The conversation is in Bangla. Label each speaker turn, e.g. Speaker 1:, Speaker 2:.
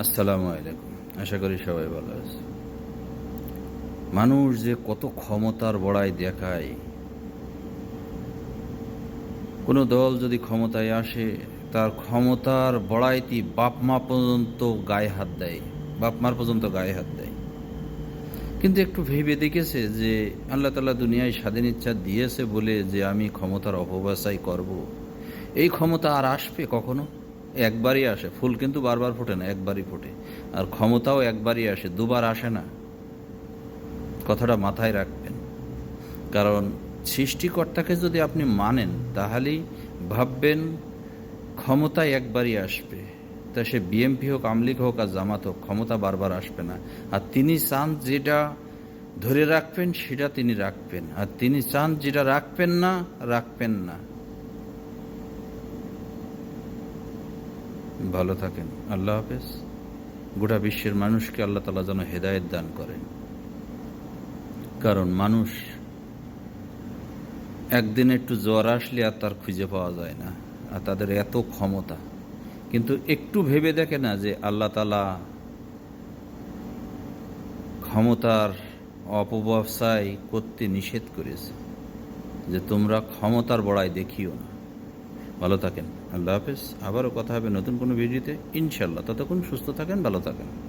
Speaker 1: আসসালামু আলাইকুম। আশা করি সবাই ভালো আছে। মানুষ যে কত ক্ষমতার বড়াই দেখায়, কোনো দল যদি ক্ষমতায় আসে তার ক্ষমতার বড়াইতি বাপ মা পর্যন্ত গায়ে হাত দেয়, বাপ মার পর্যন্ত গায়ে হাত দেয়। কিন্তু একটু ভেবে দেখেছে যে আল্লাহ তাআলা দুনিয়ায় স্বাধীন ইচ্ছা দিয়েছে বলে যে আমি ক্ষমতার অপব্যবসায় করব, এই ক্ষমতা আর আসবে কখনো? একবারই আসে। ফুল কিন্তু বারবার ফোটে না, একবারই ফোটে। আর ক্ষমতাও একবারই আসে, দুবার আসে না। কথাটা মাথায় রাখবেন। কারণ সৃষ্টিকর্তাকে যদি আপনি মানেন তাহলেই ভাববেন ক্ষমতা একবারই আসবে। তা সে বিএমপি হোক, আমলিগ হোক আর জামাত হোক, ক্ষমতা বারবার আসবে না। আর তিনি চান যেটা ধরে রাখবেন সেটা তিনি রাখবেন, আর তিনি চান যেটা রাখবেন না, রাখবেন না। ভালো থাকেন। আল্লাহ হাফেজ। গোটা বিশ্বের মানুষকে আল্লাহ তাআলা যেন হেদায়েত দান করেন। কারণ মানুষ একদিন একটু জ্বর আসলে আর তার খুঁজে পাওয়া যায় না, আর তাদের এত ক্ষমতা। কিন্তু একটু ভেবে দেখে না যে আল্লাহ তাআলা ক্ষমতার অপব্যবসায় করতে নিষেধ করেছে, যে তোমরা ক্ষমতার বড়াই দেখিও না। ভালো থাকেন। আল্লাহ হাফেজ। আবারও কথা হবে নতুন কোনো ভিডিওতে ইনশাল্লাহ। ততক্ষণ সুস্থ থাকেন, ভালো থাকেন।